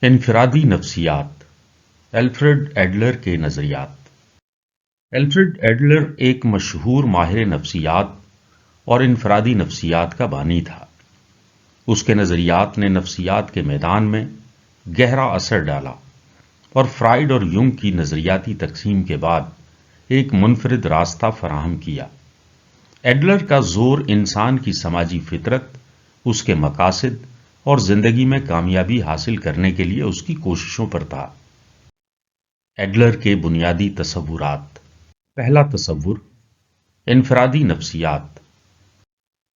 انفرادی نفسیات، Alfred Adler کے نظریات۔ الفریڈ ایڈلر ایک مشہور ماہر نفسیات اور انفرادی نفسیات کا بانی تھا۔ اس کے نظریات نے نفسیات کے میدان میں گہرا اثر ڈالا اور فرائیڈ اور یونگ کی نظریاتی تقسیم کے بعد ایک منفرد راستہ فراہم کیا۔ ایڈلر کا زور انسان کی سماجی فطرت، اس کے مقاصد اور زندگی میں کامیابی حاصل کرنے کے لیے اس کی کوششوں پر تھا۔ ایڈلر کے بنیادی تصورات۔ پہلا تصور، انفرادی نفسیات۔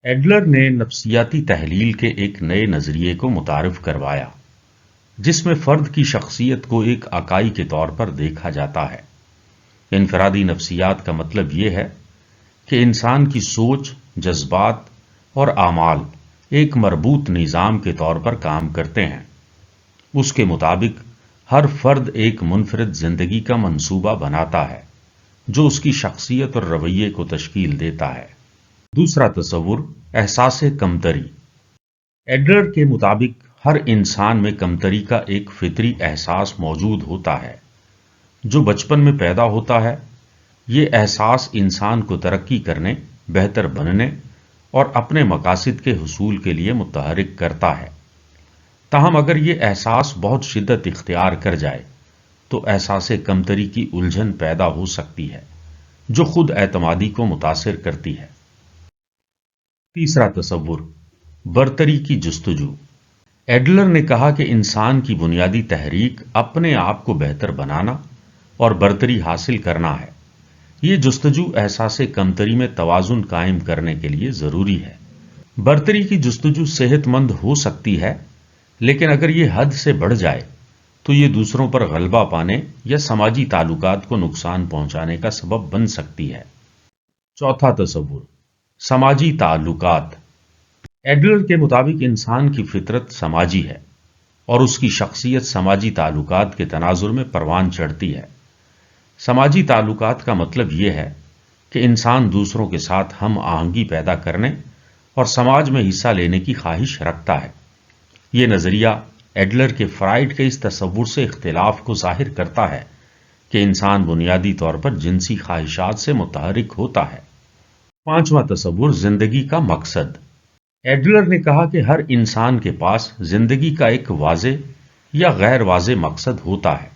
ایڈلر نے نفسیاتی تحلیل کے ایک نئے نظریے کو متعارف کروایا، جس میں فرد کی شخصیت کو ایک اکائی کے طور پر دیکھا جاتا ہے۔ انفرادی نفسیات کا مطلب یہ ہے کہ انسان کی سوچ، جذبات اور اعمال ایک مربوط نظام کے طور پر کام کرتے ہیں۔ اس کے مطابق ہر فرد ایک منفرد زندگی کا منصوبہ بناتا ہے جو اس کی شخصیت اور رویے کو تشکیل دیتا ہے۔ دوسرا تصور، احساس کمتری۔ ایڈلر کے مطابق ہر انسان میں کمتری کا ایک فطری احساس موجود ہوتا ہے جو بچپن میں پیدا ہوتا ہے۔ یہ احساس انسان کو ترقی کرنے، بہتر بننے اور اپنے مقاصد کے حصول کے لیے متحرک کرتا ہے۔ تاہم اگر یہ احساس بہت شدت اختیار کر جائے تو احساس کمتری کی الجھن پیدا ہو سکتی ہے جو خود اعتمادی کو متاثر کرتی ہے۔ تیسرا تصور، برتری کی جستجو۔ ایڈلر نے کہا کہ انسان کی بنیادی تحریک اپنے آپ کو بہتر بنانا اور برتری حاصل کرنا ہے۔ یہ جستجو احساس کمتری میں توازن قائم کرنے کے لیے ضروری ہے۔ برتری کی جستجو صحت مند ہو سکتی ہے، لیکن اگر یہ حد سے بڑھ جائے تو یہ دوسروں پر غلبہ پانے یا سماجی تعلقات کو نقصان پہنچانے کا سبب بن سکتی ہے۔ چوتھا تصور، سماجی تعلقات۔ ایڈلر کے مطابق انسان کی فطرت سماجی ہے اور اس کی شخصیت سماجی تعلقات کے تناظر میں پروان چڑھتی ہے۔ سماجی تعلقات کا مطلب یہ ہے کہ انسان دوسروں کے ساتھ ہم آہنگی پیدا کرنے اور سماج میں حصہ لینے کی خواہش رکھتا ہے۔ یہ نظریہ ایڈلر کے فرائیڈ کے اس تصور سے اختلاف کو ظاہر کرتا ہے کہ انسان بنیادی طور پر جنسی خواہشات سے متحرک ہوتا ہے۔ پانچواں تصور، زندگی کا مقصد۔ ایڈلر نے کہا کہ ہر انسان کے پاس زندگی کا ایک واضح یا غیر واضح مقصد ہوتا ہے۔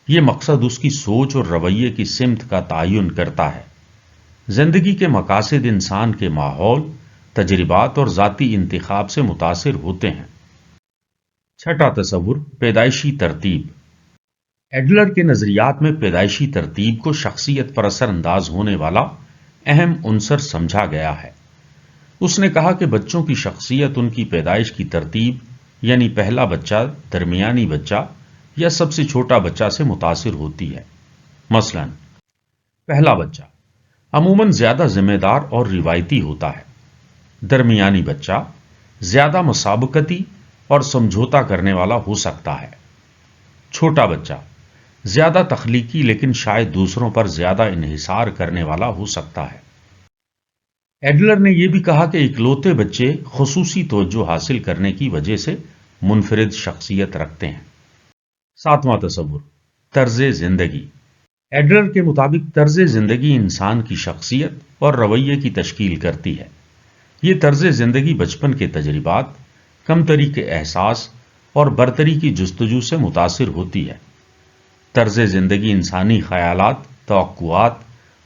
یہ مقصد اس کی سوچ اور رویے کی سمت کا تعین کرتا ہے۔ زندگی کے مقاصد انسان کے ماحول، تجربات اور ذاتی انتخاب سے متاثر ہوتے ہیں۔ چھٹا تصور، پیدائشی ترتیب۔ ایڈلر کے نظریات میں پیدائشی ترتیب کو شخصیت پر اثر انداز ہونے والا اہم عنصر سمجھا گیا ہے۔ اس نے کہا کہ بچوں کی شخصیت ان کی پیدائش کی ترتیب، یعنی پہلا بچہ، درمیانی بچہ یا سب سے چھوٹا بچہ سے متاثر ہوتی ہے۔ مثلا پہلا بچہ عموماً زیادہ ذمہ دار اور روایتی ہوتا ہے۔ درمیانی بچہ زیادہ مسابقتی اور سمجھوتا کرنے والا ہو سکتا ہے۔ چھوٹا بچہ زیادہ تخلیقی لیکن شاید دوسروں پر زیادہ انحصار کرنے والا ہو سکتا ہے۔ ایڈلر نے یہ بھی کہا کہ اکلوتے بچے خصوصی توجہ حاصل کرنے کی وجہ سے منفرد شخصیت رکھتے ہیں۔ ساتواں تصور، طرز زندگی۔ ایڈلر کے مطابق طرز زندگی انسان کی شخصیت اور رویے کی تشکیل کرتی ہے۔ یہ طرز زندگی بچپن کے تجربات، کمتری کے احساس اور برتری کی جستجو سے متاثر ہوتی ہے۔ طرز زندگی انسانی خیالات، توقعات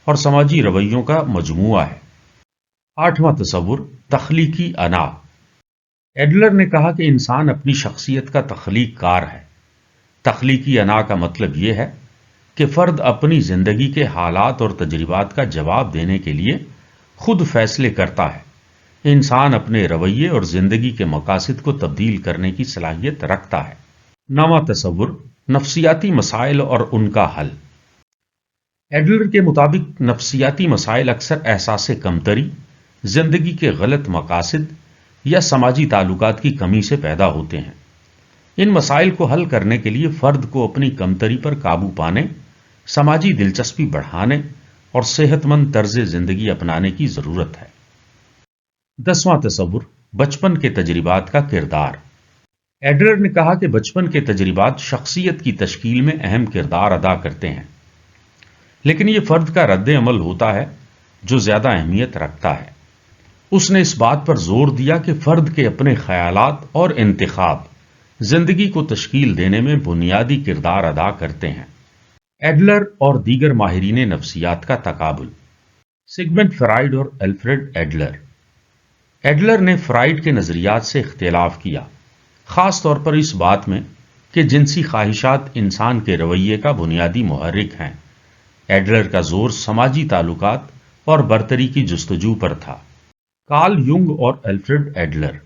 اور سماجی رویوں کا مجموعہ ہے۔ آٹھواں تصور، تخلیقی انا۔ ایڈلر نے کہا کہ انسان اپنی شخصیت کا تخلیق کار ہے۔ تخلیقی انا کا مطلب یہ ہے کہ فرد اپنی زندگی کے حالات اور تجربات کا جواب دینے کے لیے خود فیصلے کرتا ہے۔ انسان اپنے رویے اور زندگی کے مقاصد کو تبدیل کرنے کی صلاحیت رکھتا ہے۔ نواں تصور، نفسیاتی مسائل اور ان کا حل۔ ایڈلر کے مطابق نفسیاتی مسائل اکثر احساس کمتری، زندگی کے غلط مقاصد یا سماجی تعلقات کی کمی سے پیدا ہوتے ہیں۔ ان مسائل کو حل کرنے کے لیے فرد کو اپنی کمتری پر قابو پانے، سماجی دلچسپی بڑھانے اور صحت مند طرز زندگی اپنانے کی ضرورت ہے۔ 10واں تصور، بچپن کے تجربات کا کردار۔ ایڈلر نے کہا کہ بچپن کے تجربات شخصیت کی تشکیل میں اہم کردار ادا کرتے ہیں، لیکن یہ فرد کا رد عمل ہوتا ہے جو زیادہ اہمیت رکھتا ہے۔ اس نے اس بات پر زور دیا کہ فرد کے اپنے خیالات اور انتخاب زندگی کو تشکیل دینے میں بنیادی کردار ادا کرتے ہیں۔ ایڈلر اور دیگر ماہرین نفسیات کا تقابل۔ سگمنڈ فرائیڈ اور الفریڈ ایڈلر۔ ایڈلر نے فرائیڈ کے نظریات سے اختلاف کیا، خاص طور پر اس بات میں کہ جنسی خواہشات انسان کے رویے کا بنیادی محرک ہیں۔ ایڈلر کا زور سماجی تعلقات اور برتری کی جستجو پر تھا۔ کارل یونگ اور الفریڈ ایڈلر۔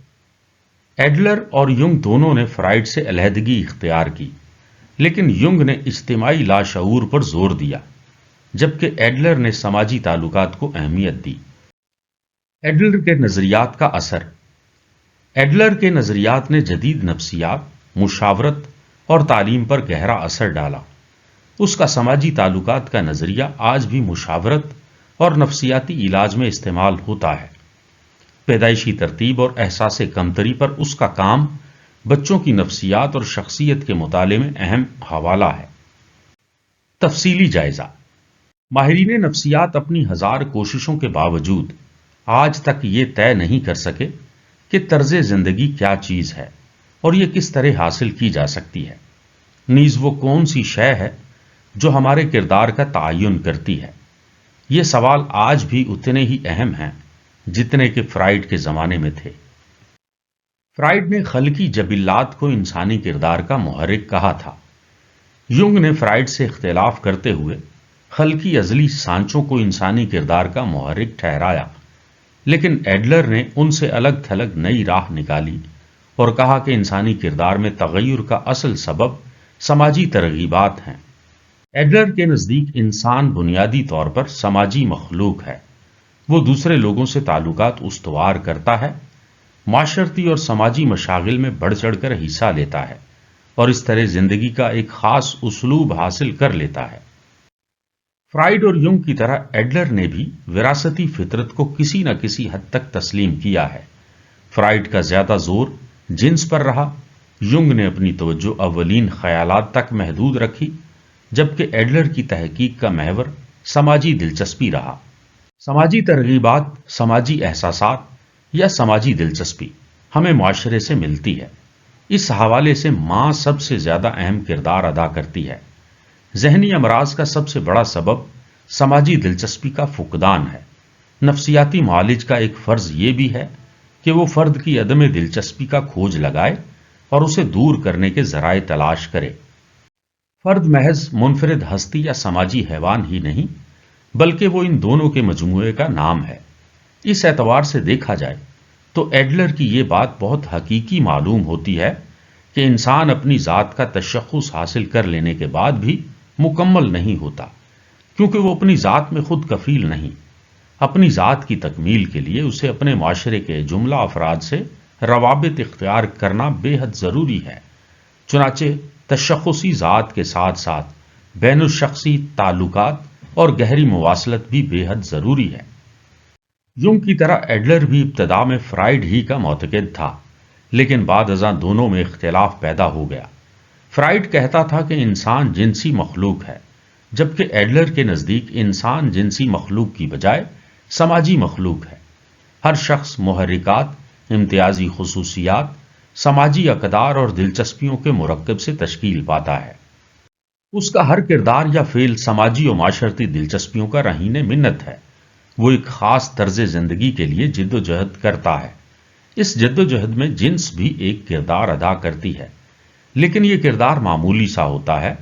ایڈلر اور یونگ دونوں نے فرائیڈ سے علیحدگی اختیار کی، لیکن یونگ نے اجتماعی لاشعور پر زور دیا، جبکہ ایڈلر نے سماجی تعلقات کو اہمیت دی۔ ایڈلر کے نظریات کا اثر۔ ایڈلر کے نظریات نے جدید نفسیات، مشاورت اور تعلیم پر گہرا اثر ڈالا۔ اس کا سماجی تعلقات کا نظریہ آج بھی مشاورت اور نفسیاتی علاج میں استعمال ہوتا ہے۔ پیدائشی ترتیب اور احساس کمتری پر اس کا کام بچوں کی نفسیات اور شخصیت کے مطالعے میں اہم حوالہ ہے۔ تفصیلی جائزہ۔ ماہرین نفسیات اپنی ہزار کوششوں کے باوجود آج تک یہ طے نہیں کر سکے کہ طرز زندگی کیا چیز ہے اور یہ کس طرح حاصل کی جا سکتی ہے، نیز وہ کون سی شے ہے جو ہمارے کردار کا تعین کرتی ہے۔ یہ سوال آج بھی اتنے ہی اہم ہیں جتنے کہ فرائیڈ کے زمانے میں تھے۔ فرائیڈ نے خلقی جبلات کو انسانی کردار کا محرک کہا تھا۔ یونگ نے فرائیڈ سے اختلاف کرتے ہوئے خلقی ازلی سانچوں کو انسانی کردار کا محرک ٹھہرایا، لیکن ایڈلر نے ان سے الگ تھلگ نئی راہ نکالی اور کہا کہ انسانی کردار میں تغیر کا اصل سبب سماجی ترغیبات ہیں۔ ایڈلر کے نزدیک انسان بنیادی طور پر سماجی مخلوق ہے۔ وہ دوسرے لوگوں سے تعلقات استوار کرتا ہے، معاشرتی اور سماجی مشاغل میں بڑھ چڑھ کر حصہ لیتا ہے اور اس طرح زندگی کا ایک خاص اسلوب حاصل کر لیتا ہے۔ فرائیڈ اور یونگ کی طرح ایڈلر نے بھی وراثتی فطرت کو کسی نہ کسی حد تک تسلیم کیا ہے۔ فرائیڈ کا زیادہ زور جنس پر رہا، یونگ نے اپنی توجہ اولین خیالات تک محدود رکھی، جبکہ ایڈلر کی تحقیق کا محور سماجی دلچسپی رہا۔ سماجی ترغیبات، سماجی احساسات یا سماجی دلچسپی ہمیں معاشرے سے ملتی ہے۔ اس حوالے سے ماں سب سے زیادہ اہم کردار ادا کرتی ہے۔ ذہنی امراض کا سب سے بڑا سبب سماجی دلچسپی کا فقدان ہے۔ نفسیاتی معالج کا ایک فرض یہ بھی ہے کہ وہ فرد کی عدم دلچسپی کا کھوج لگائے اور اسے دور کرنے کے ذرائع تلاش کرے۔ فرد محض منفرد ہستی یا سماجی حیوان ہی نہیں، بلکہ وہ ان دونوں کے مجموعے کا نام ہے۔ اس اعتبار سے دیکھا جائے تو ایڈلر کی یہ بات بہت حقیقی معلوم ہوتی ہے کہ انسان اپنی ذات کا تشخص حاصل کر لینے کے بعد بھی مکمل نہیں ہوتا، کیونکہ وہ اپنی ذات میں خود کفیل نہیں۔ اپنی ذات کی تکمیل کے لیے اسے اپنے معاشرے کے جملہ افراد سے روابط اختیار کرنا بے حد ضروری ہے۔ چنانچہ تشخصی ذات کے ساتھ ساتھ بین الشخصی تعلقات اور گہری مواصلت بھی بے حد ضروری ہے۔ یونگ کی طرح ایڈلر بھی ابتدا میں فرائیڈ ہی کا معتقد تھا، لیکن بعد ازاں دونوں میں اختلاف پیدا ہو گیا۔ فرائیڈ کہتا تھا کہ انسان جنسی مخلوق ہے، جبکہ ایڈلر کے نزدیک انسان جنسی مخلوق کی بجائے سماجی مخلوق ہے۔ ہر شخص محرکات، امتیازی خصوصیات، سماجی اقدار اور دلچسپیوں کے مرکب سے تشکیل پاتا ہے۔ اس کا ہر کردار یا فعل سماجی و معاشرتی دلچسپیوں کا رہین منت ہے۔ وہ ایک خاص طرز زندگی کے لیے جد و جہد کرتا ہے۔ اس جد و جہد میں جنس بھی ایک کردار ادا کرتی ہے، لیکن یہ کردار معمولی سا ہوتا ہے۔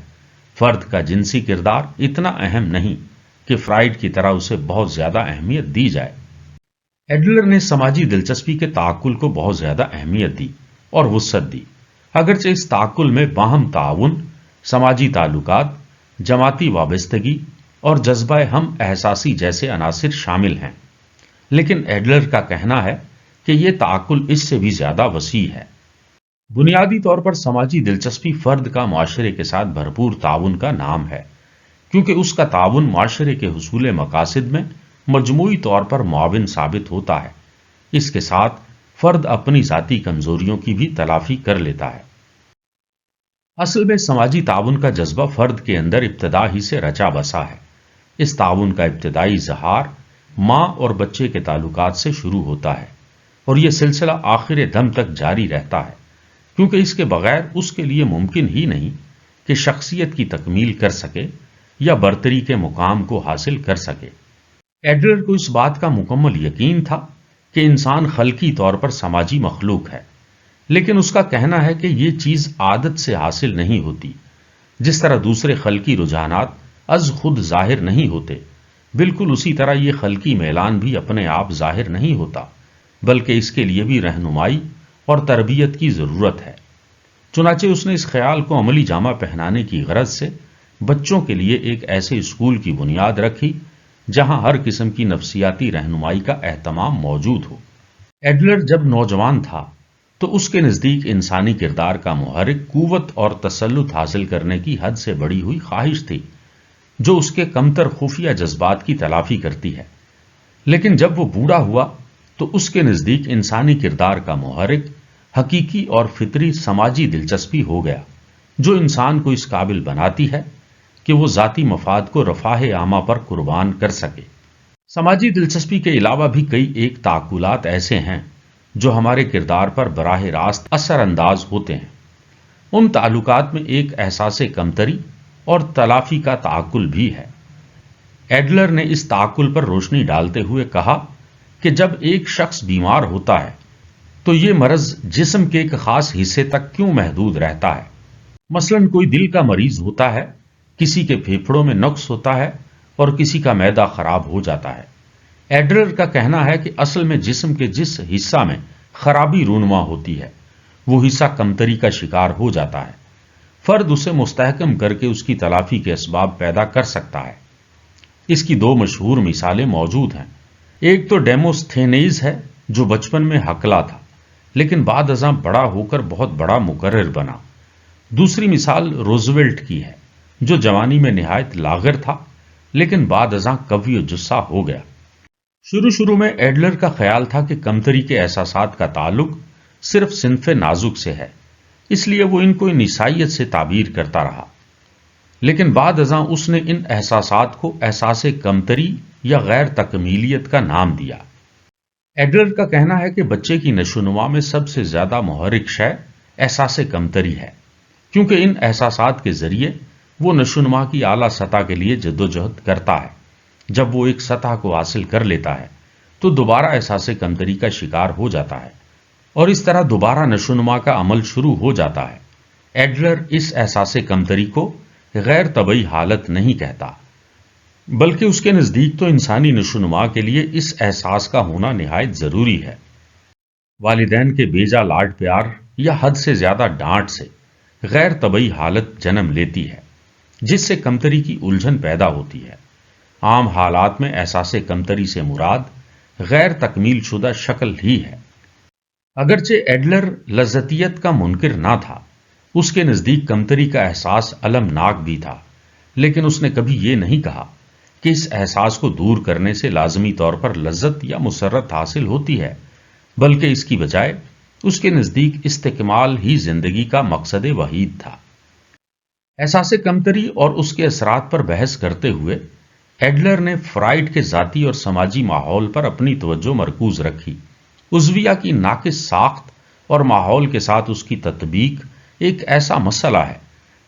فرد کا جنسی کردار اتنا اہم نہیں کہ فرائیڈ کی طرح اسے بہت زیادہ اہمیت دی جائے۔ ایڈلر نے سماجی دلچسپی کے تعقل کو بہت زیادہ اہمیت دی اور وسعت دی، اگرچہ اس تعقل میں باہم تعاون، سماجی تعلقات، جماعتی وابستگی اور جذبہ ہم احساسی جیسے عناصر شامل ہیں، لیکن ایڈلر کا کہنا ہے کہ یہ تعقل اس سے بھی زیادہ وسیع ہے۔ بنیادی طور پر سماجی دلچسپی فرد کا معاشرے کے ساتھ بھرپور تعاون کا نام ہے، کیونکہ اس کا تعاون معاشرے کے حصول مقاصد میں مجموعی طور پر معاون ثابت ہوتا ہے۔ اس کے ساتھ فرد اپنی ذاتی کمزوریوں کی بھی تلافی کر لیتا ہے۔ اصل میں سماجی تعاون کا جذبہ فرد کے اندر ابتدا ہی سے رچا بسا ہے۔ اس تعاون کا ابتدائی اظہار ماں اور بچے کے تعلقات سے شروع ہوتا ہے اور یہ سلسلہ آخر دم تک جاری رہتا ہے، کیونکہ اس کے بغیر اس کے لیے ممکن ہی نہیں کہ شخصیت کی تکمیل کر سکے یا برتری کے مقام کو حاصل کر سکے۔ ایڈلر کو اس بات کا مکمل یقین تھا کہ انسان خلقی طور پر سماجی مخلوق ہے، لیکن اس کا کہنا ہے کہ یہ چیز عادت سے حاصل نہیں ہوتی۔ جس طرح دوسرے خلقی رجحانات از خود ظاہر نہیں ہوتے، بالکل اسی طرح یہ خلقی میلان بھی اپنے آپ ظاہر نہیں ہوتا، بلکہ اس کے لیے بھی رہنمائی اور تربیت کی ضرورت ہے۔ چنانچہ اس نے اس خیال کو عملی جامہ پہنانے کی غرض سے بچوں کے لیے ایک ایسے اسکول کی بنیاد رکھی جہاں ہر قسم کی نفسیاتی رہنمائی کا اہتمام موجود ہو۔ ایڈلر جب نوجوان تھا تو اس کے نزدیک انسانی کردار کا محرک قوت اور تسلط حاصل کرنے کی حد سے بڑی ہوئی خواہش تھی، جو اس کے کمتر خفیہ جذبات کی تلافی کرتی ہے۔ لیکن جب وہ بوڑھا ہوا تو اس کے نزدیک انسانی کردار کا محرک حقیقی اور فطری سماجی دلچسپی ہو گیا، جو انسان کو اس قابل بناتی ہے کہ وہ ذاتی مفاد کو رفاہ عامہ پر قربان کر سکے۔ سماجی دلچسپی کے علاوہ بھی کئی ایک تعقلات ایسے ہیں جو ہمارے کردار پر براہ راست اثر انداز ہوتے ہیں۔ ان تعلقات میں ایک احساس کمتری اور تلافی کا تعقل بھی ہے۔ ایڈلر نے اس تعقل پر روشنی ڈالتے ہوئے کہا کہ جب ایک شخص بیمار ہوتا ہے تو یہ مرض جسم کے ایک خاص حصے تک کیوں محدود رہتا ہے؟ مثلاً کوئی دل کا مریض ہوتا ہے، کسی کے پھیپھڑوں میں نقص ہوتا ہے اور کسی کا معدہ خراب ہو جاتا ہے۔ ایڈلر کا کہنا ہے کہ اصل میں جسم کے جس حصہ میں خرابی رونما ہوتی ہے وہ حصہ کمتری کا شکار ہو جاتا ہے۔ فرد اسے مستحکم کر کے اس کی تلافی کے اسباب پیدا کر سکتا ہے۔ اس کی دو مشہور مثالیں موجود ہیں۔ ایک تو ڈیموستھینیز ہے جو بچپن میں ہکلا تھا لیکن بعد ازاں بڑا ہو کر بہت بڑا مقرر بنا۔ دوسری مثال روزویلٹ کی ہے جو جوانی میں نہایت لاغر تھا لیکن بعد ازاں قوی و جسہ ہو گیا۔ شروع میں ایڈلر کا خیال تھا کہ کمتری کے احساسات کا تعلق صرف صنف نازک سے ہے، اس لیے وہ ان کو نسائیت سے تعبیر کرتا رہا، لیکن بعد ازاں اس نے ان احساسات کو احساس کمتری یا غیر تکمیلیت کا نام دیا۔ ایڈلر کا کہنا ہے کہ بچے کی نشوونما میں سب سے زیادہ محرک شے احساس کمتری ہے، کیونکہ ان احساسات کے ذریعے وہ نشوونما کی اعلیٰ سطح کے لیے جدوجہد کرتا ہے۔ جب وہ ایک سطح کو حاصل کر لیتا ہے تو دوبارہ احساس کمتری کا شکار ہو جاتا ہے اور اس طرح دوبارہ نشوونما کا عمل شروع ہو جاتا ہے۔ ایڈلر اس احساس کمتری کو غیر طبعی حالت نہیں کہتا، بلکہ اس کے نزدیک تو انسانی نشوونما کے لیے اس احساس کا ہونا نہایت ضروری ہے۔ والدین کے بیجا لاڈ پیار یا حد سے زیادہ ڈانٹ سے غیر طبعی حالت جنم لیتی ہے جس سے کمتری کی الجھن پیدا ہوتی ہے۔ عام حالات میں احساس کمتری سے مراد غیر تکمیل شدہ شکل ہی ہے۔ اگرچہ ایڈلر لذتیت کا منکر نہ تھا، اس کے نزدیک کمتری کا احساس المناک بھی تھا، لیکن اس نے کبھی یہ نہیں کہا کہ اس احساس کو دور کرنے سے لازمی طور پر لذت یا مسرت حاصل ہوتی ہے، بلکہ اس کی بجائے اس کے نزدیک استکمال ہی زندگی کا مقصد وحید تھا۔ احساس کمتری اور اس کے اثرات پر بحث کرتے ہوئے ایڈلر نے فرائڈ کے ذاتی اور سماجی ماحول پر اپنی توجہ مرکوز رکھی۔ عضویہ کی ناقص ساخت اور ماحول کے ساتھ اس کی تطبیق ایک ایسا مسئلہ ہے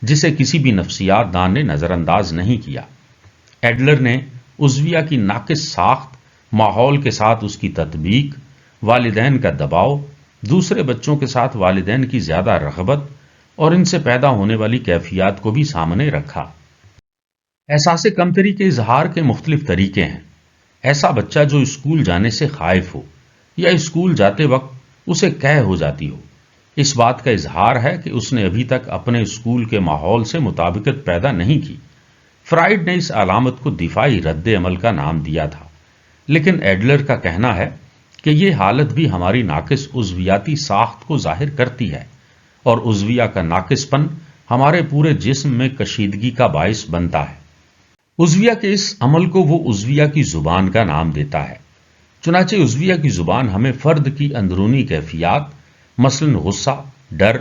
جسے کسی بھی نفسیات دان نے نظر انداز نہیں کیا۔ ایڈلر نے عضویہ کی ناقص ساخت، ماحول کے ساتھ اس کی تطبیق، والدین کا دباؤ، دوسرے بچوں کے ساتھ والدین کی زیادہ رغبت اور ان سے پیدا ہونے والی کیفیات کو بھی سامنے رکھا۔ احساس کمتری کے اظہار کے مختلف طریقے ہیں۔ ایسا بچہ جو اسکول جانے سے خائف ہو یا اسکول جاتے وقت اسے قے ہو جاتی ہو، اس بات کا اظہار ہے کہ اس نے ابھی تک اپنے اسکول کے ماحول سے مطابقت پیدا نہیں کی۔ فرائڈ نے اس علامت کو دفاعی رد عمل کا نام دیا تھا، لیکن ایڈلر کا کہنا ہے کہ یہ حالت بھی ہماری ناقص عضویاتی ساخت کو ظاہر کرتی ہے اور عضویہ کا ناقص پن ہمارے پورے جسم میں کشیدگی کا باعث بنتا ہے۔ عضویہ کے اس عمل کو وہ عضویہ کی زبان کا نام دیتا ہے۔ چنانچہ عضویہ کی زبان ہمیں فرد کی اندرونی کیفیات، مثلاً غصہ، ڈر،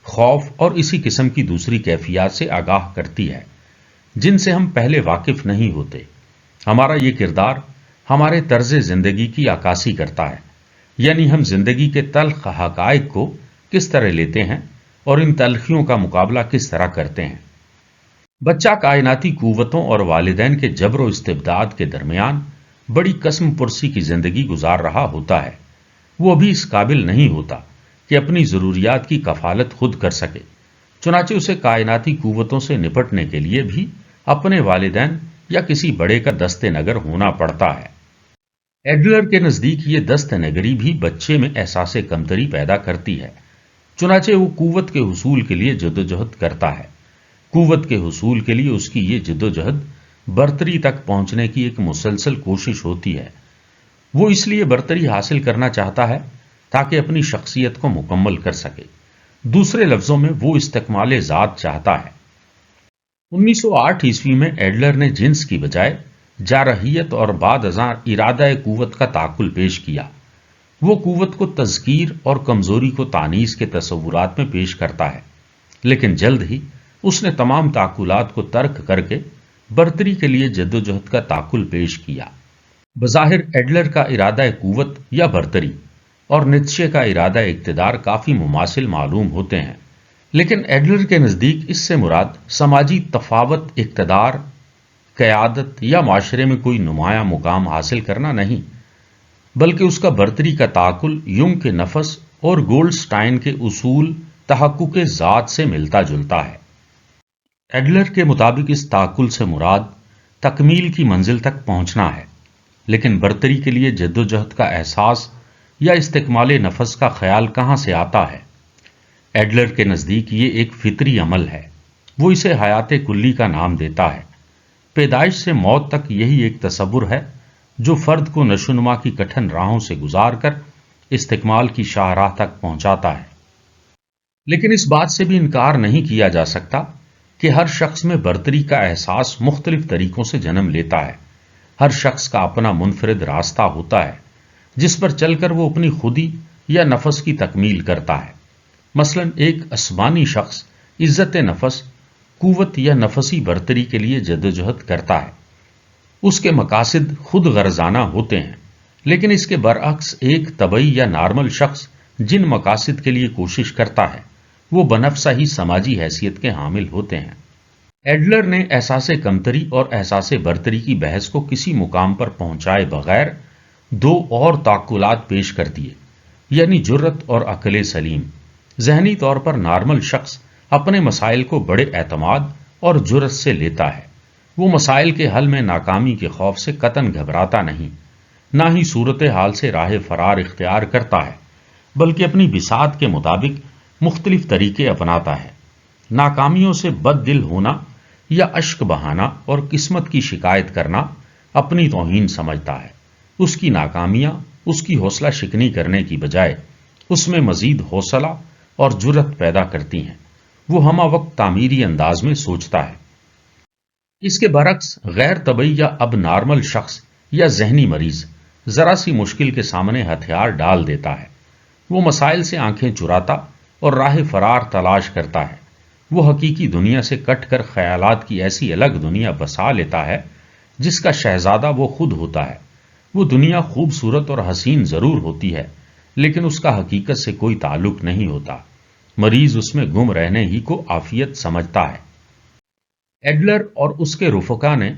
خوف اور اسی قسم کی دوسری کیفیات سے آگاہ کرتی ہے جن سے ہم پہلے واقف نہیں ہوتے۔ ہمارا یہ کردار ہمارے طرز زندگی کی عکاسی کرتا ہے، یعنی ہم زندگی کے تلخ حقائق کو کس طرح لیتے ہیں اور ان تلخیوں کا مقابلہ کس طرح کرتے ہیں۔ بچہ کائناتی قوتوں اور والدین کے جبر و استبداد کے درمیان بڑی قسم پرسی کی زندگی گزار رہا ہوتا ہے۔ وہ ابھی اس قابل نہیں ہوتا کہ اپنی ضروریات کی کفالت خود کر سکے، چنانچہ اسے کائناتی قوتوں سے نپٹنے کے لیے بھی اپنے والدین یا کسی بڑے کا دست نگر ہونا پڑتا ہے۔ ایڈلر کے نزدیک یہ دست نگری بھی بچے میں احساس کمتری پیدا کرتی ہے، چنانچہ وہ قوت کے حصول کے لیے جدوجہد کرتا ہے۔ قوت کے حصول کے لیے اس کی یہ جدوجہد برتری تک پہنچنے کی ایک مسلسل کوشش ہوتی ہے۔ وہ اس لیے برتری حاصل کرنا چاہتا ہے تاکہ اپنی شخصیت کو مکمل کر سکے۔ دوسرے لفظوں میں وہ استکمال ذات چاہتا ہے۔ 1908 عیسوی میں ایڈلر نے جنس کی بجائے جارحیت اور بعد ازاں ارادہ قوت کا تعقل پیش کیا۔ وہ قوت کو تذکیر اور کمزوری کو تانیث کے تصورات میں پیش کرتا ہے، لیکن جلد ہی اس نے تمام تعقلات کو ترک کر کے برتری کے لیے جدوجہد کا تعقل پیش کیا۔ بظاہر ایڈلر کا ارادہ قوت یا برتری اور نیتشے کا ارادہ اقتدار کافی مماثل معلوم ہوتے ہیں، لیکن ایڈلر کے نزدیک اس سے مراد سماجی تفاوت، اقتدار، قیادت یا معاشرے میں کوئی نمایاں مقام حاصل کرنا نہیں، بلکہ اس کا برتری کا تعقل یونگ کے نفس اور گولڈ سٹائن کے اصول تحقق ذات سے ملتا جلتا ہے۔ ایڈلر کے مطابق اس تعقل سے مراد تکمیل کی منزل تک پہنچنا ہے، لیکن برتری کے لیے جدوجہد کا احساس یا استکمال نفس کا خیال کہاں سے آتا ہے؟ ایڈلر کے نزدیک یہ ایک فطری عمل ہے۔ وہ اسے حیات کلی کا نام دیتا ہے۔ پیدائش سے موت تک یہی ایک تصور ہے جو فرد کو نشوونما کی کٹھن راہوں سے گزار کر استکمال کی شاہراہ تک پہنچاتا ہے۔ لیکن اس بات سے بھی انکار نہیں کیا جا سکتا کہ ہر شخص میں برتری کا احساس مختلف طریقوں سے جنم لیتا ہے۔ ہر شخص کا اپنا منفرد راستہ ہوتا ہے جس پر چل کر وہ اپنی خودی یا نفس کی تکمیل کرتا ہے۔ مثلا ایک آسمانی شخص عزت نفس، قوت یا نفسی برتری کے لیے جدوجہد کرتا ہے۔ اس کے مقاصد خود غرضانہ ہوتے ہیں، لیکن اس کے برعکس ایک طبعی یا نارمل شخص جن مقاصد کے لیے کوشش کرتا ہے وہ بنفسہ ہی سماجی حیثیت کے حامل ہوتے ہیں۔ ایڈلر نے احساس کمتری اور احساس برتری کی بحث کو کسی مقام پر پہنچائے بغیر دو اور تعقلات پیش کر دیے، یعنی جرت اور عقل سلیم۔ ذہنی طور پر نارمل شخص اپنے مسائل کو بڑے اعتماد اور جرت سے لیتا ہے۔ وہ مسائل کے حل میں ناکامی کے خوف سے قطعاً گھبراتا نہیں، نہ ہی صورتحال سے راہ فرار اختیار کرتا ہے، بلکہ اپنی بساط کے مطابق مختلف طریقے اپناتا ہے۔ ناکامیوں سے بد دل ہونا یا اشک بہانا اور قسمت کی شکایت کرنا اپنی توہین سمجھتا ہے۔ اس کی ناکامیاں اس کی حوصلہ شکنی کرنے کی بجائے اس میں مزید حوصلہ اور جرت پیدا کرتی ہیں۔ وہ ہمہ وقت تعمیری انداز میں سوچتا ہے۔ اس کے برعکس غیر طبعی یا اب نارمل شخص یا ذہنی مریض ذرا سی مشکل کے سامنے ہتھیار ڈال دیتا ہے۔ وہ مسائل سے آنکھیں چراتا اور راہ فرار تلاش کرتا ہے۔ وہ حقیقی دنیا سے کٹ کر خیالات کی ایسی الگ دنیا بسا لیتا ہے جس کا شہزادہ وہ خود ہوتا ہے۔ وہ دنیا خوبصورت اور حسین ضرور ہوتی ہے، لیکن اس کا حقیقت سے کوئی تعلق نہیں ہوتا۔ مریض اس میں گم رہنے ہی کو عافیت سمجھتا ہے۔ ایڈلر اور اس کے رفقا نے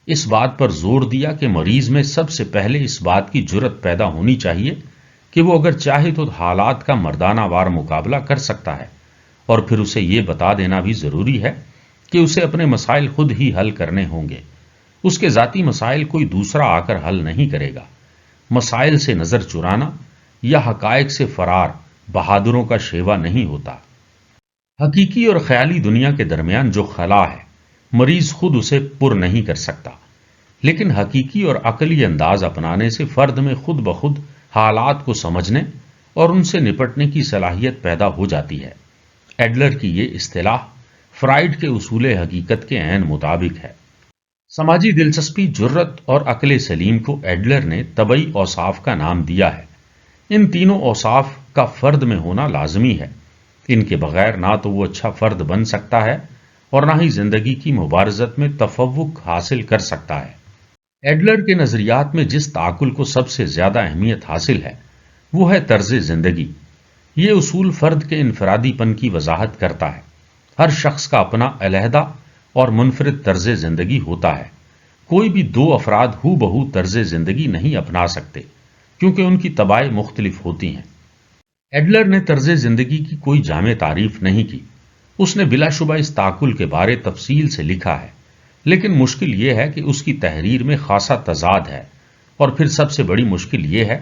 اس بات پر زور دیا کہ مریض میں سب سے پہلے اس بات کی جرت پیدا ہونی چاہیے کہ وہ اگر چاہے تو حالات کا مردانہ وار مقابلہ کر سکتا ہے، اور پھر اسے یہ بتا دینا بھی ضروری ہے کہ اسے اپنے مسائل خود ہی حل کرنے ہوں گے۔ اس کے ذاتی مسائل کوئی دوسرا آ کر حل نہیں کرے گا۔ مسائل سے نظر چرانا یا حقائق سے فرار بہادروں کا شیوا نہیں ہوتا۔ حقیقی اور خیالی دنیا کے درمیان جو خلا ہے، مریض خود اسے پر نہیں کر سکتا، لیکن حقیقی اور عقلی انداز اپنانے سے فرد میں خود بخود حالات کو سمجھنے اور ان سے نپٹنے کی صلاحیت پیدا ہو جاتی ہے۔ ایڈلر کی یہ اصطلاح فرائیڈ کے اصول حقیقت کے عین مطابق ہے۔ سماجی دلچسپی، جرت اور عقل سلیم کو ایڈلر نے طبعی اوصاف کا نام دیا ہے۔ ان تینوں اوصاف کا فرد میں ہونا لازمی ہے۔ ان کے بغیر نہ تو وہ اچھا فرد بن سکتا ہے اور نہ ہی زندگی کی مبارزت میں تفوق حاصل کر سکتا ہے۔ ایڈلر کے نظریات میں جس تعقل کو سب سے زیادہ اہمیت حاصل ہے وہ ہے طرز زندگی۔ یہ اصول فرد کے انفرادی پن کی وضاحت کرتا ہے۔ ہر شخص کا اپنا علیحدہ اور منفرد طرز زندگی ہوتا ہے۔ کوئی بھی دو افراد ہو بہو طرز زندگی نہیں اپنا سکتے کیونکہ ان کی طبائع مختلف ہوتی ہیں۔ ایڈلر نے طرز زندگی کی کوئی جامع تعریف نہیں کی۔ اس نے بلا شبہ اس تعقل کے بارے تفصیل سے لکھا ہے، لیکن مشکل یہ ہے کہ اس کی تحریر میں خاصا تضاد ہے، اور پھر سب سے بڑی مشکل یہ ہے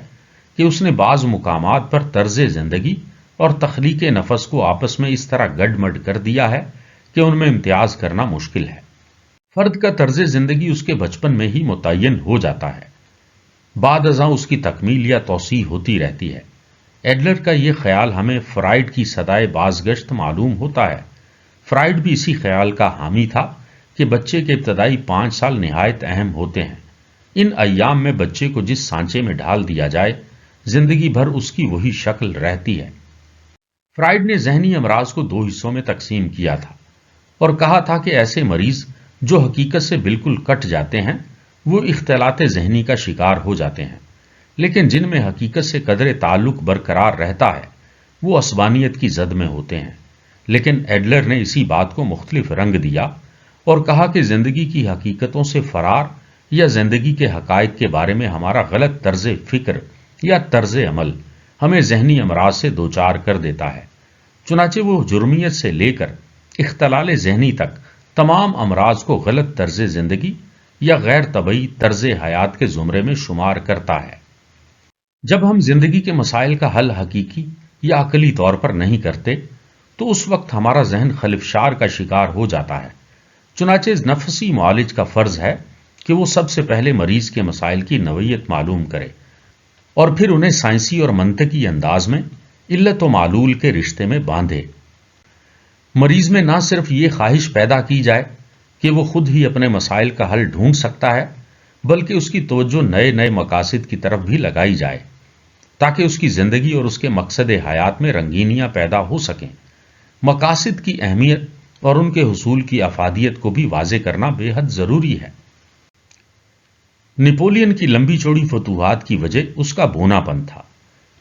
کہ اس نے بعض مقامات پر طرز زندگی اور تخلیق نفس کو آپس میں اس طرح گڈ مڈ کر دیا ہے کہ ان میں امتیاز کرنا مشکل ہے۔ فرد کا طرز زندگی اس کے بچپن میں ہی متعین ہو جاتا ہے، بعد ازاں اس کی تکمیل یا توسیع ہوتی رہتی ہے۔ ایڈلر کا یہ خیال ہمیں فرائیڈ کی صدائے بازگشت معلوم ہوتا ہے۔ فرائیڈ بھی اسی خیال کا حامی تھا کہ بچے کے ابتدائی 5 سال نہایت اہم ہوتے ہیں۔ ان ایام میں بچے کو جس سانچے میں ڈھال دیا جائے، زندگی بھر اس کی وہی شکل رہتی ہے۔ فرائیڈ نے ذہنی امراض کو 2 حصوں میں تقسیم کیا تھا اور کہا تھا کہ ایسے مریض جو حقیقت سے بالکل کٹ جاتے ہیں وہ اختلاط ذہنی کا شکار ہو جاتے ہیں، لیکن جن میں حقیقت سے قدر تعلق برقرار رہتا ہے وہ عصبانیت کی زد میں ہوتے ہیں۔ لیکن ایڈلر نے اسی بات کو مختلف رنگ دیا اور کہا کہ زندگی کی حقیقتوں سے فرار یا زندگی کے حقائق کے بارے میں ہمارا غلط طرز فکر یا طرز عمل ہمیں ذہنی امراض سے دوچار کر دیتا ہے۔ چنانچہ وہ جرمیت سے لے کر اختلال ذہنی تک تمام امراض کو غلط طرز زندگی یا غیر طبعی طرز حیات کے زمرے میں شمار کرتا ہے۔ جب ہم زندگی کے مسائل کا حل حقیقی یا عقلی طور پر نہیں کرتے تو اس وقت ہمارا ذہن خلفشار کا شکار ہو جاتا ہے۔ چنانچہ نفسی معالج کا فرض ہے کہ وہ سب سے پہلے مریض کے مسائل کی نوعیت معلوم کرے اور پھر انہیں سائنسی اور منطقی انداز میں علت و معلول کے رشتے میں باندھے۔ مریض میں نہ صرف یہ خواہش پیدا کی جائے کہ وہ خود ہی اپنے مسائل کا حل ڈھونڈ سکتا ہے، بلکہ اس کی توجہ نئے نئے مقاصد کی طرف بھی لگائی جائے تاکہ اس کی زندگی اور اس کے مقصد حیات میں رنگینیاں پیدا ہو سکیں۔ مقاصد کی اہمیت اور ان کے حصول کی افادیت کو بھی واضح کرنا بے حد ضروری ہے۔ نپولین کی لمبی چوڑی فتوحات کی وجہ اس کا بونا پن تھا،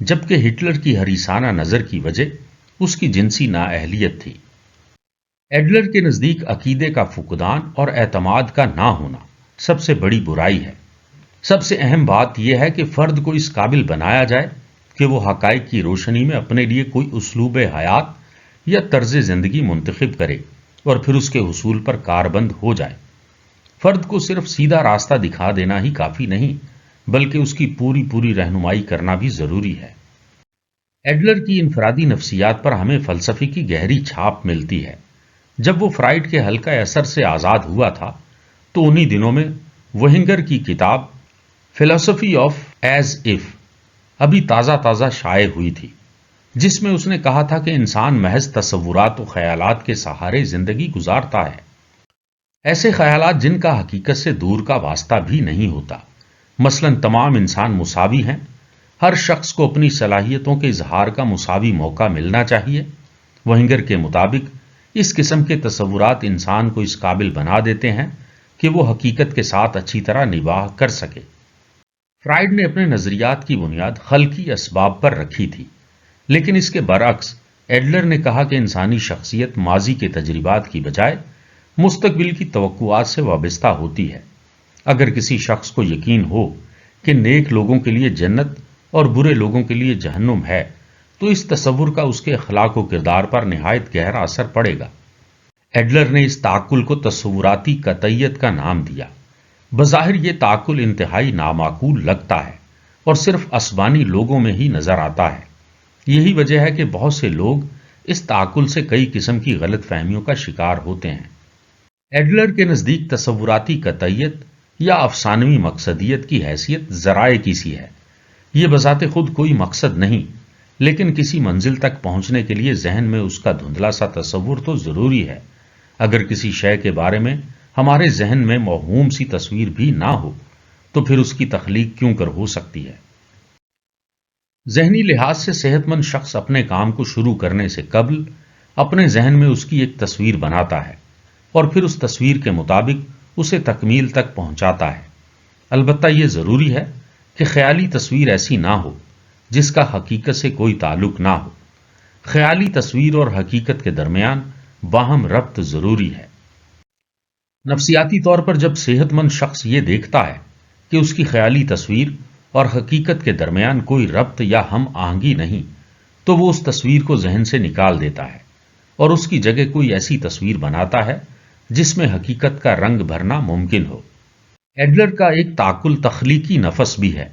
جبکہ ہٹلر کی حریصانہ نظر کی وجہ اس کی جنسی نااہلیت تھی۔ ایڈلر کے نزدیک عقیدے کا فقدان اور اعتماد کا نہ ہونا سب سے بڑی برائی ہے۔ سب سے اہم بات یہ ہے کہ فرد کو اس قابل بنایا جائے کہ وہ حقائق کی روشنی میں اپنے لیے کوئی اسلوب حیات یا طرز زندگی منتخب کرے اور پھر اس کے حصول پر کاربند ہو جائے۔ فرد کو صرف سیدھا راستہ دکھا دینا ہی کافی نہیں، بلکہ اس کی پوری رہنمائی کرنا بھی ضروری ہے۔ ایڈلر کی انفرادی نفسیات پر ہمیں فلسفے کی گہری چھاپ ملتی ہے۔ جب وہ فرائیڈ کے حلقہ اثر سے آزاد ہوا تھا تو انہی دنوں میں وہنگر کی کتاب فلسفی آف ایز اف ابھی تازہ شائع ہوئی تھی، جس میں اس نے کہا تھا کہ انسان محض تصورات و خیالات کے سہارے زندگی گزارتا ہے، ایسے خیالات جن کا حقیقت سے دور کا واسطہ بھی نہیں ہوتا۔ مثلا تمام انسان مساوی ہیں، ہر شخص کو اپنی صلاحیتوں کے اظہار کا مساوی موقع ملنا چاہیے۔ وہنگر کے مطابق اس قسم کے تصورات انسان کو اس قابل بنا دیتے ہیں کہ وہ حقیقت کے ساتھ اچھی طرح نباہ کر سکے۔ فرائیڈ نے اپنے نظریات کی بنیاد خلقی اسباب پر رکھی تھی، لیکن اس کے برعکس ایڈلر نے کہا کہ انسانی شخصیت ماضی کے تجربات کی بجائے مستقبل کی توقعات سے وابستہ ہوتی ہے۔ اگر کسی شخص کو یقین ہو کہ نیک لوگوں کے لیے جنت اور برے لوگوں کے لیے جہنم ہے تو اس تصور کا اس کے اخلاق و کردار پر نہایت گہرا اثر پڑے گا۔ ایڈلر نے اس تعقل کو تصوراتی قطعیت کا نام دیا۔ بظاہر یہ تعقل انتہائی نامعقول لگتا ہے اور صرف اسبانی لوگوں میں ہی نظر آتا ہے۔ یہی وجہ ہے کہ بہت سے لوگ اس تعقل سے کئی قسم کی غلط فہمیوں کا شکار ہوتے ہیں۔ ایڈلر کے نزدیک تصوراتی قطعیت یا افسانوی مقصدیت کی حیثیت ذرائع کی سی ہے۔ یہ بذات خود کوئی مقصد نہیں، لیکن کسی منزل تک پہنچنے کے لیے ذہن میں اس کا دھندلا سا تصور تو ضروری ہے۔ اگر کسی شے کے بارے میں ہمارے ذہن میں موہوم سی تصویر بھی نہ ہو تو پھر اس کی تخلیق کیوں کر ہو سکتی ہے؟ ذہنی لحاظ سے صحت مند شخص اپنے کام کو شروع کرنے سے قبل اپنے ذہن میں اس کی ایک تصویر بناتا ہے اور پھر اس تصویر کے مطابق اسے تکمیل تک پہنچاتا ہے۔ البتہ یہ ضروری ہے کہ خیالی تصویر ایسی نہ ہو جس کا حقیقت سے کوئی تعلق نہ ہو۔ خیالی تصویر اور حقیقت کے درمیان باہم ربط ضروری ہے۔ نفسیاتی طور پر جب صحت مند شخص یہ دیکھتا ہے کہ اس کی خیالی تصویر اور حقیقت کے درمیان کوئی ربط یا ہم آہنگی نہیں، تو وہ اس تصویر کو ذہن سے نکال دیتا ہے اور اس کی جگہ کوئی ایسی تصویر بناتا ہے جس میں حقیقت کا رنگ بھرنا ممکن ہو۔ ایڈلر کا ایک تعقل تخلیقی نفس بھی ہے۔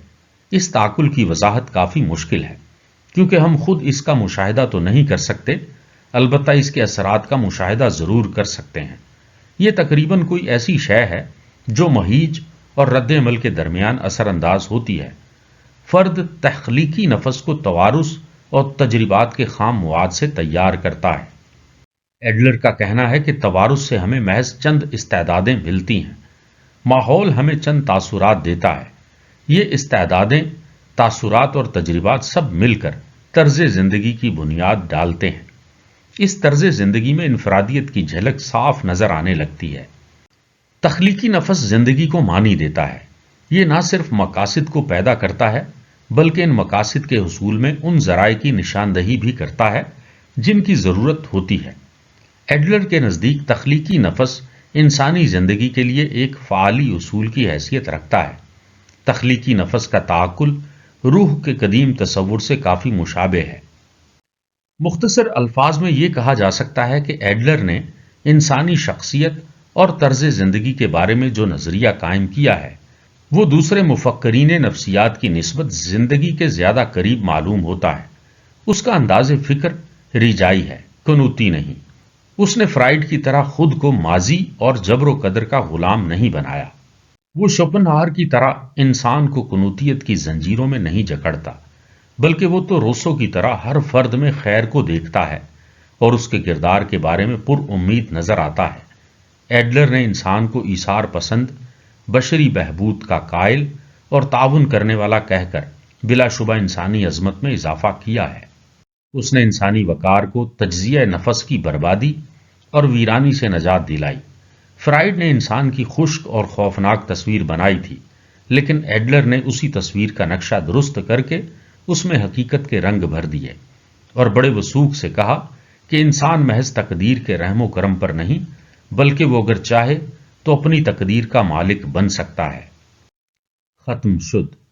اس تعقل کی وضاحت کافی مشکل ہے کیونکہ ہم خود اس کا مشاہدہ تو نہیں کر سکتے، البتہ اس کے اثرات کا مشاہدہ ضرور کر سکتے ہیں۔ یہ تقریباً کوئی ایسی شے ہے جو مہیج اور رد عمل کے درمیان اثر انداز ہوتی ہے۔ فرد تخلیقی نفس کو توارث اور تجربات کے خام مواد سے تیار کرتا ہے۔ ایڈلر کا کہنا ہے کہ توارث سے ہمیں محض چند استعدادیں ملتی ہیں، ماحول ہمیں چند تاثرات دیتا ہے، یہ استعدادیں، تاثرات اور تجربات سب مل کر طرز زندگی کی بنیاد ڈالتے ہیں۔ اس طرز زندگی میں انفرادیت کی جھلک صاف نظر آنے لگتی ہے۔ تخلیقی نفس زندگی کو معنی دیتا ہے۔ یہ نہ صرف مقاصد کو پیدا کرتا ہے بلکہ ان مقاصد کے حصول میں ان ذرائع کی نشاندہی بھی کرتا ہے جن کی ضرورت ہوتی ہے۔ ایڈلر کے نزدیک تخلیقی نفس انسانی زندگی کے لیے ایک فعالی اصول کی حیثیت رکھتا ہے۔ تخلیقی نفس کا تعقل روح کے قدیم تصور سے کافی مشابہ ہے۔ مختصر الفاظ میں یہ کہا جا سکتا ہے کہ ایڈلر نے انسانی شخصیت اور طرز زندگی کے بارے میں جو نظریہ قائم کیا ہے وہ دوسرے مفکرین نفسیات کی نسبت زندگی کے زیادہ قریب معلوم ہوتا ہے۔ اس کا انداز فکر ریجائی ہے، کنوتی نہیں۔ اس نے فرائیڈ کی طرح خود کو ماضی اور جبر و قدر کا غلام نہیں بنایا۔ وہ شوپنہاور کی طرح انسان کو کنوتیت کی زنجیروں میں نہیں جکڑتا، بلکہ وہ تو روسو کی طرح ہر فرد میں خیر کو دیکھتا ہے اور اس کے کردار کے بارے میں پر امید نظر آتا ہے۔ ایڈلر نے انسان کو ایثار پسند، بشری بہبود کا قائل اور تعاون کرنے والا کہہ کر بلا شبہ انسانی عظمت میں اضافہ کیا ہے۔ اس نے انسانی وقار کو تجزیہ نفس کی بربادی اور ویرانی سے نجات دلائی۔ فرائیڈ نے انسان کی خشک اور خوفناک تصویر بنائی تھی، لیکن ایڈلر نے اسی تصویر کا نقشہ درست کر کے اس میں حقیقت کے رنگ بھر دیے اور بڑے وثوق سے کہا کہ انسان محض تقدیر کے رحم و کرم پر نہیں بلکہ وہ اگر چاہے تو اپنی تقدیر کا مالک بن سکتا ہے۔ ختم شد۔